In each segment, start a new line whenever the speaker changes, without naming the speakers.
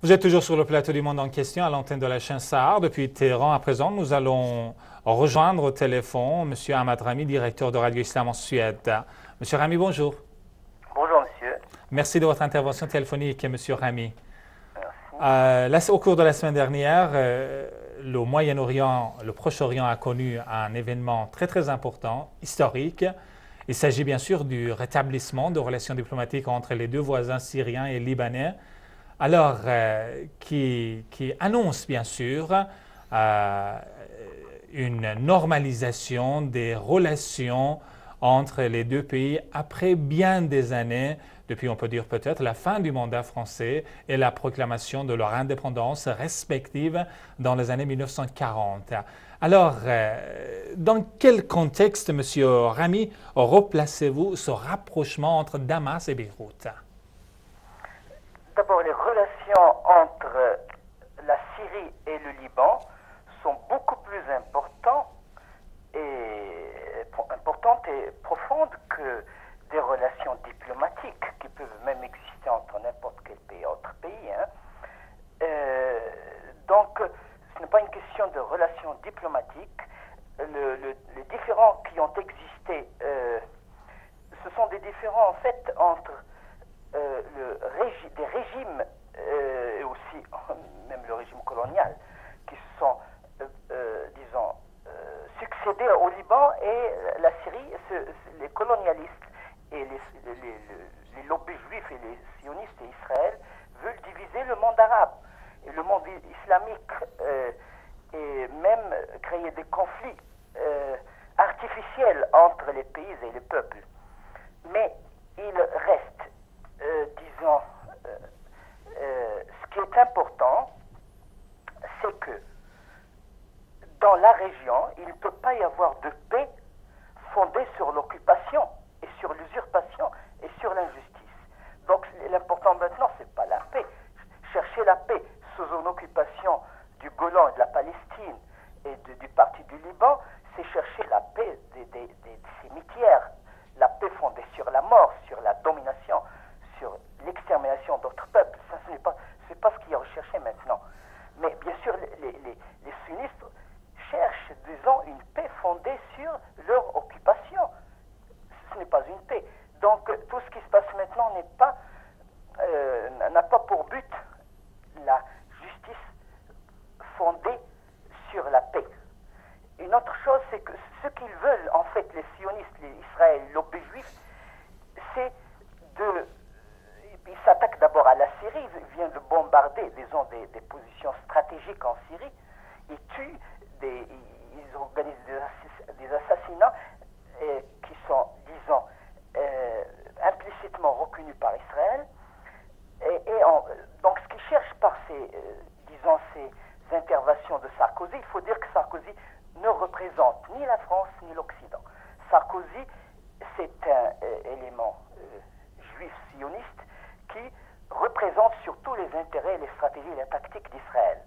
Vous êtes toujours sur le plateau du Monde en question à l'antenne de la chaîne Sahar. Depuis Téhéran, à présent, nous allons rejoindre au téléphone M. Ahmad Rami, directeur de Radio Islam en Suède. Monsieur Rami, bonjour.
Bonjour monsieur.
Merci de votre intervention téléphonique, Monsieur Rami.
Merci.
Au cours de la semaine dernière, le Moyen-Orient, le Proche-Orient a connu un événement très important, historique. Il s'agit bien sûr du rétablissement de relations diplomatiques entre les deux voisins syriens et libanais. Alors, qui annonce bien sûr une normalisation des relations entre les deux pays après bien des années, depuis on peut dire peut-être la fin du mandat français et la proclamation de leur indépendance respective dans les années 1940. Alors, dans quel contexte, Monsieur Rami, replacez-vous ce rapprochement entre Damas et Beyrouth?
D'abord, les relations entre la Syrie et le Liban sont beaucoup plus importantes et profondes que des relations diplomatiques qui peuvent même exister entre n'importe quel pays et autre pays. Donc, ce n'est pas une question de relations diplomatiques. Les différends qui ont existé, ce sont des différends en fait entre des régimes et aussi même le régime colonial qui se sont, disons, succédés au Liban et la Syrie. Les colonialistes et les lobbies juifs et les sionistes et Israël veulent diviser le monde arabe et le monde islamique et même créer des conflits artificiels entre les pays et les peuples. Mais il reste, disons, ce qui est important, c'est que dans la région, il ne peut pas y avoir de paix fondée sur l'occupation et sur l'usurpation et sur l'injustice. Donc l'important maintenant, ce n'est pas la paix. Chercher la paix sous une occupation du Golan et de la Palestine et du parti du Liban, c'est chercher la paix des cimetières, la paix fondée sur la mort, sur la domination, sur l'extermination d'autres peuples. Ça, ce n'est pas ce qui est recherché maintenant. Mais bien sûr, les sionistes cherchent, disons, une paix fondée sur leur occupation. Ce n'est pas une paix. Donc, tout ce qui se passe maintenant n'a pas pour but la justice fondée sur la paix. Une autre chose, c'est que ce qu'ils veulent, en fait, les sionistes, les Israël, les lobbies juifs, c'est ils s'attaquent d'abord à la Syrie, ils viennent de bombarder, disons, des positions stratégiques en Syrie, ils tuent, ils organisent des assassinats qui sont, disons, implicitement reconnus par Israël. Donc ce qu'ils cherchent par ces interventions de Sarkozy, il faut dire que Sarkozy ne représente ni la France ni l'Occident. Sarkozy, c'est un élément juif sioniste qui représente surtout les intérêts, les stratégies et les tactiques d'Israël.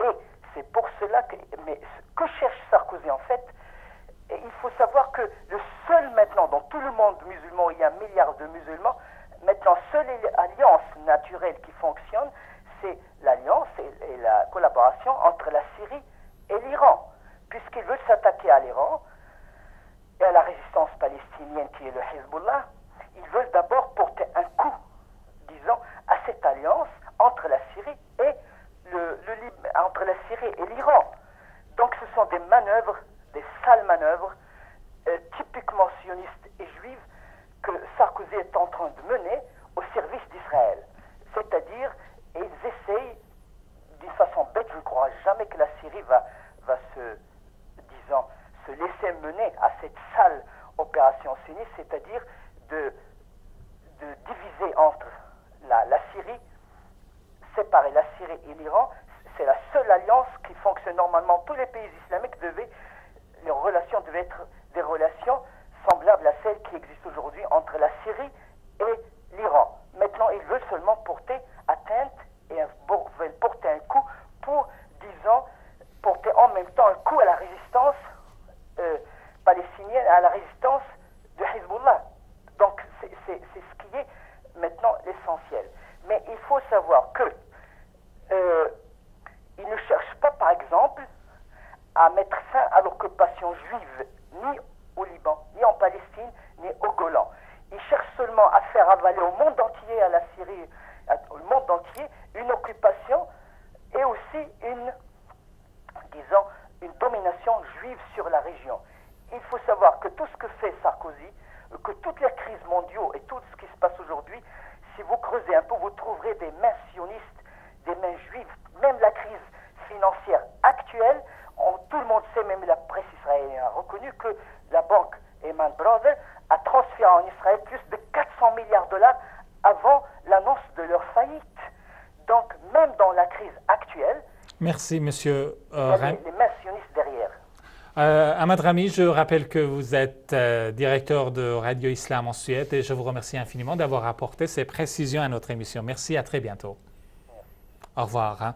Et c'est pour cela mais ce que cherche Sarkozy en fait, il faut savoir que le seul maintenant, dans tout le monde musulman, il y a 1 milliard de musulmans, maintenant seule alliance naturelle qui fonctionne, c'est l'alliance et la collaboration entre la Syrie et l'Iran, puisqu'ils veulent s'attaquer à l'Iran et à la résistance palestinienne qui est le Hezbollah. Ils veulent d'abord porter un coup, disons, à cette alliance entre la Syrie et entre la Syrie et l'Iran. Donc ce sont des manœuvres, des sales manœuvres, typiquement sionistes et juives, que Sarkozy est en train de mener au service d'Israël. C'est-à-dire, ils essayent, d'une façon bête, je ne crois jamais que la Syrie va se laisser mener à cette sale opération sioniste, c'est-à-dire de diviser entre la Syrie, séparer la Syrie et l'Iran. C'est la seule alliance qui fonctionne normalement. Tous les pays islamiques leurs relations devaient être des relations semblables à celles qui existent aujourd'hui entre la Syrie et l'Iran. Maintenant, ils veulent seulement porter atteinte et veulent porter un coup pour, disons, porter en même temps un coup à la résistance palestinienne, à la résistance de Hezbollah. Donc, c'est ce qui est maintenant l'essentiel. Mais il faut savoir que il ne cherche pas, par exemple, à mettre fin à l'occupation juive, ni au Liban, ni en Palestine, ni au Golan. Il cherche seulement à faire avaler au monde entier, à la Syrie, au monde entier, une occupation et aussi disons, une domination juive sur la région. Il faut savoir que tout ce que fait Sarkozy, que toutes les crises mondiales et tout ce qui se passe aujourd'hui, si vous creusez un peu, vous trouverez des mains sionistes, des mains juives. Même la crise financière actuelle, tout le monde sait, même la presse israélienne a reconnu que la banque Lehman Brothers a transféré en Israël plus de 400 milliards de dollars avant l'annonce de leur faillite. Donc, même dans la crise actuelle,
merci, monsieur
il y a les mains sionistes derrière.
Ahmad Rami, je rappelle que vous êtes directeur de Radio Islam en Suède et je vous remercie infiniment d'avoir apporté ces précisions à notre émission. Merci, à très bientôt. Au revoir.